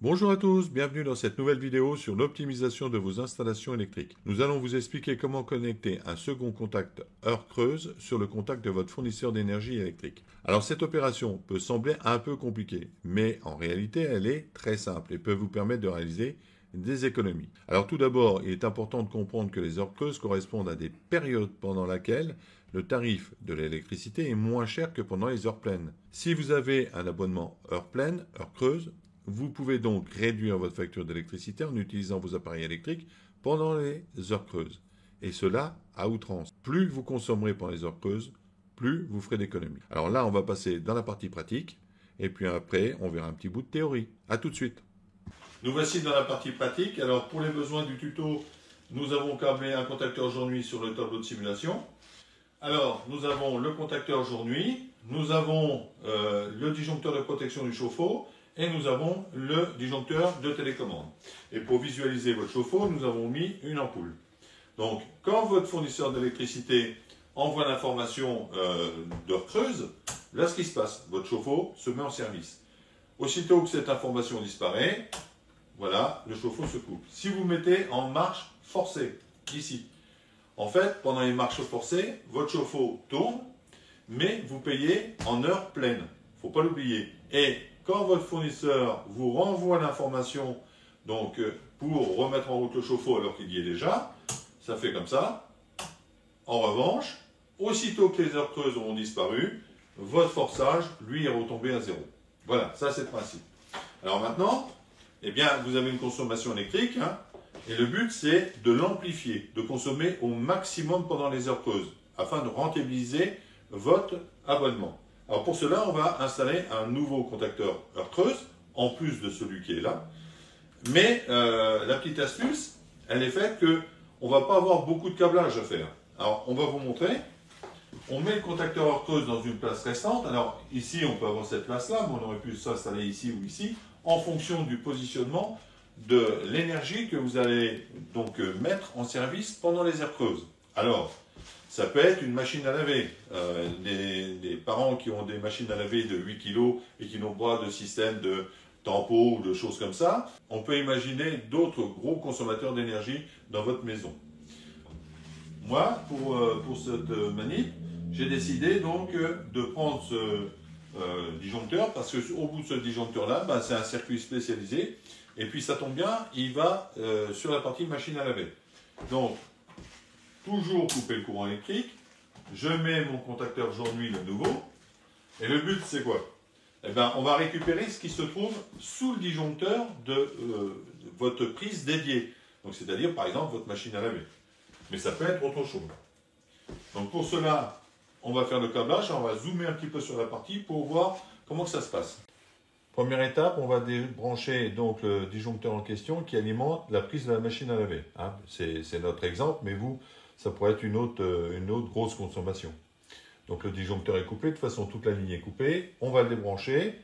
Bonjour à tous, bienvenue dans cette nouvelle vidéo sur l'optimisation de vos installations électriques. Nous allons vous expliquer comment connecter un second contact heure creuse sur le contact de votre fournisseur d'énergie électrique. Alors cette opération peut sembler un peu compliquée, mais en réalité elle est très simple et peut vous permettre de réaliser des économies. Alors tout d'abord, il est important de comprendre que les heures creuses correspondent à des périodes pendant lesquelles le tarif de l'électricité est moins cher que pendant les heures pleines. Si vous avez un abonnement heure pleine, heure creuse, vous pouvez donc réduire votre facture d'électricité en utilisant vos appareils électriques pendant les heures creuses. Et cela à outrance. Plus vous consommerez pendant les heures creuses, plus vous ferez d'économies. Alors là, on va passer dans la partie pratique. Et puis après, on verra un petit bout de théorie. A tout de suite. Nous voici dans la partie pratique. Alors pour les besoins du tuto, nous avons câblé un contacteur jour-nuit sur le tableau de simulation. Alors, nous avons le contacteur jour-nuit, nous avons le disjoncteur de protection du chauffe-eau, et nous avons le disjoncteur de télécommande. Et pour visualiser votre chauffe-eau, nous avons mis une ampoule. Donc, quand votre fournisseur d'électricité envoie l'information d'heure creuse, là, ce qui se passe, votre chauffe-eau se met en service. Aussitôt que cette information disparaît, voilà, le chauffe-eau se coupe. Si vous mettez en marche forcée, ici, en fait, pendant les marches forcées, votre chauffe-eau tourne, mais vous payez en heure pleine. Il ne faut pas l'oublier. Et quand votre fournisseur vous renvoie l'information donc pour remettre en route le chauffe-eau alors qu'il y est déjà, ça fait comme ça. En revanche, aussitôt que les heures creuses auront disparu, votre forçage, lui, est retombé à zéro. Voilà, ça c'est le principe. Alors maintenant, eh bien, vous avez une consommation électrique, hein, et le but c'est de l'amplifier, de consommer au maximum pendant les heures creuses, afin de rentabiliser votre abonnement. Alors pour cela, on va installer un nouveau contacteur heure creuse, en plus de celui qui est là. Mais la petite astuce, elle est faite qu'on ne va pas avoir beaucoup de câblage à faire. Alors on va vous montrer. On met le contacteur heure creuse dans une place restante. Alors ici, on peut avoir cette place-là, mais on aurait pu s'installer ici ou ici, en fonction du positionnement de l'énergie que vous allez donc mettre en service pendant les heures creuses. Alors, ça peut être une machine à laver. Des parents qui ont des machines à laver de 8 kg et qui n'ont pas de système de tempo ou de choses comme ça, on peut imaginer d'autres gros consommateurs d'énergie dans votre maison. Moi, pour cette manip, j'ai décidé donc de prendre ce disjoncteur parce qu'au bout de ce disjoncteur-là, ben, c'est un circuit spécialisé et puis ça tombe bien, il va sur la partie machine à laver. Donc, toujours couper le courant électrique, je mets mon contacteur jour-nuit le nouveau, et le but c'est quoi? Eh bien, on va récupérer ce qui se trouve sous le disjoncteur de votre prise dédiée, donc c'est-à-dire par exemple votre machine à laver, mais ça peut être autre chose. Donc pour cela, on va faire le câblage, on va zoomer un petit peu sur la partie pour voir comment ça se passe. Première étape, on va débrancher donc le disjoncteur en question qui alimente la prise de la machine à laver. Hein, c'est notre exemple, mais vous, ça pourrait être une autre grosse consommation. Donc le disjoncteur est coupé, de toute façon toute la ligne est coupée. On va le débrancher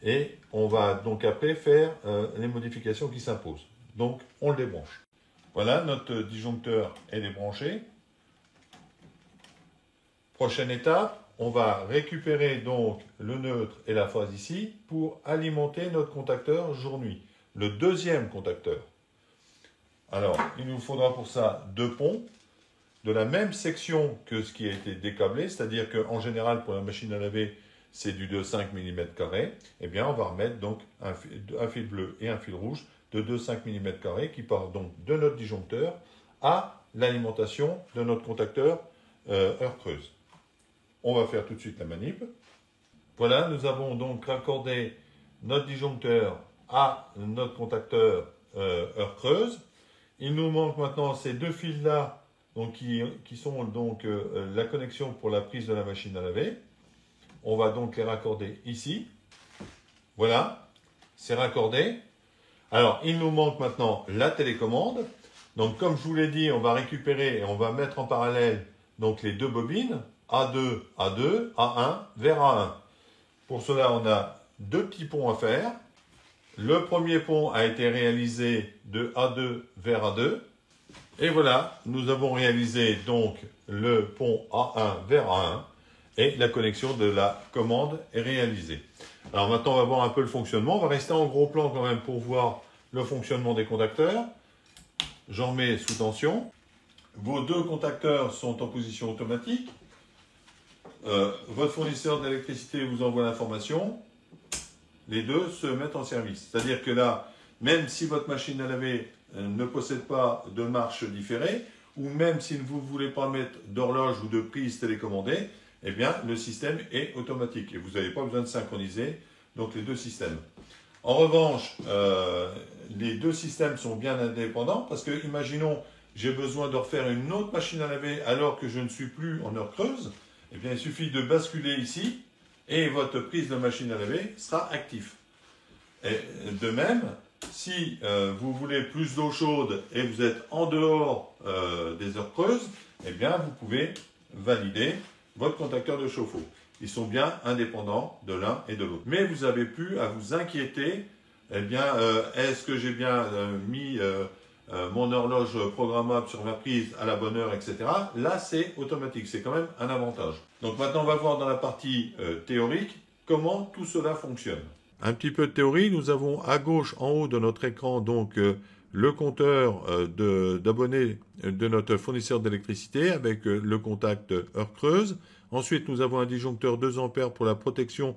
et on va donc après faire les modifications qui s'imposent. Donc on le débranche. Voilà, notre disjoncteur est débranché. Prochaine étape, on va récupérer donc le neutre et la phase ici pour alimenter notre contacteur jour-nuit, le deuxième contacteur. Alors, il nous faudra pour ça deux ponts de la même section que ce qui a été décâblé, c'est-à-dire qu'en général, pour la machine à laver, c'est du 2,5 mm². Eh bien, on va remettre donc un fil bleu et un fil rouge de 2,5 mm² qui part donc de notre disjoncteur à l'alimentation de notre contacteur heure creuse. On va faire tout de suite la manip. Voilà, nous avons donc raccordé notre disjoncteur à notre contacteur heure creuse. Il nous manque maintenant ces deux fils-là donc qui sont donc la connexion pour la prise de la machine à laver. On va donc les raccorder ici. Voilà, c'est raccordé. Alors, il nous manque maintenant la télécommande. Donc, comme je vous l'ai dit, on va récupérer et on va mettre en parallèle donc les deux bobines. A2, A2, A1 vers A1. Pour cela, on a deux petits ponts à faire. Le premier pont a été réalisé de A2 vers A2. Et voilà, nous avons réalisé donc le pont A1 vers A1 et la connexion de la commande est réalisée. Alors maintenant, on va voir un peu le fonctionnement. On va rester en gros plan quand même pour voir le fonctionnement des contacteurs. J'en mets sous tension. Vos deux contacteurs sont en position automatique. Votre fournisseur d'électricité vous envoie l'information. Les deux se mettent en service. C'est-à-dire que là, même si votre machine à laver ne possède pas de marche différée, ou même si vous ne voulez pas mettre d'horloge ou de prise télécommandée, eh bien, le système est automatique et vous n'avez pas besoin de synchroniser donc les deux systèmes. En revanche, les deux systèmes sont bien indépendants parce que, imaginons, j'ai besoin de refaire une autre machine à laver alors que je ne suis plus en heure creuse, eh bien, il suffit de basculer ici et votre prise de machine à laver sera active. Et de même, si vous voulez plus d'eau chaude et vous êtes en dehors des heures creuses, eh bien, vous pouvez valider votre contacteur de chauffe-eau. Ils sont bien indépendants de l'un et de l'autre. Mais vous avez plus à vous inquiéter, eh bien, est-ce que j'ai bien mis mon horloge programmable sur ma prise à la bonne heure, etc. Là, c'est automatique, c'est quand même un avantage. Donc maintenant, on va voir dans la partie théorique comment tout cela fonctionne. Un petit peu de théorie, nous avons à gauche en haut de notre écran donc le compteur d'abonnés de notre fournisseur d'électricité avec le contact heure creuse. Ensuite, nous avons un disjoncteur 2 ampères pour la protection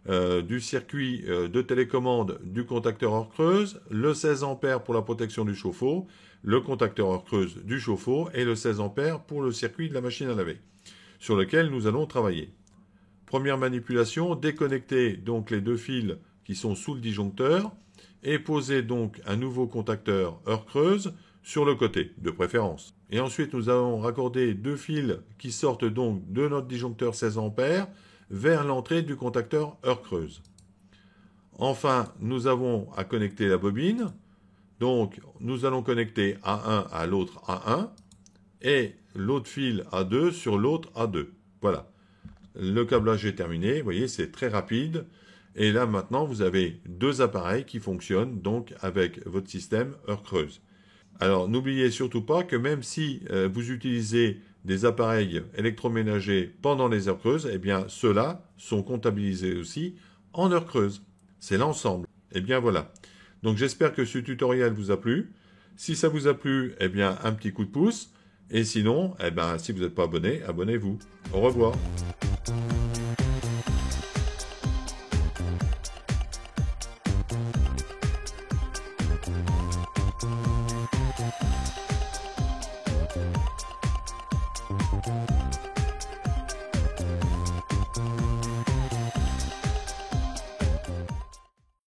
du circuit de télécommande du contacteur heure creuse, le 16 ampères pour la protection du chauffe-eau, le contacteur heure creuse du chauffe-eau et le 16 ampères pour le circuit de la machine à laver, sur lequel nous allons travailler. Première manipulation, déconnecter donc les deux fils qui sont sous le disjoncteur et poser donc un nouveau contacteur heure creuse sur le côté, de préférence. Et ensuite, nous allons raccorder deux fils qui sortent donc de notre disjoncteur 16 ampères vers l'entrée du contacteur heure creuse. Enfin, nous avons à connecter la bobine. Donc, nous allons connecter A1 à l'autre A1 et l'autre fil A2 sur l'autre A2. Voilà. Le câblage est terminé. Vous voyez, c'est très rapide. Et là, maintenant, vous avez deux appareils qui fonctionnent donc avec votre système heure creuse. Alors, n'oubliez surtout pas que même si vous utilisez des appareils électroménagers pendant les heures creuses, eh bien, ceux-là sont comptabilisés aussi en heures creuses. C'est l'ensemble. Eh bien, voilà. Donc, j'espère que ce tutoriel vous a plu. Si ça vous a plu, eh bien, un petit coup de pouce. Et sinon, eh bien, si vous n'êtes pas abonné, abonnez-vous. Au revoir.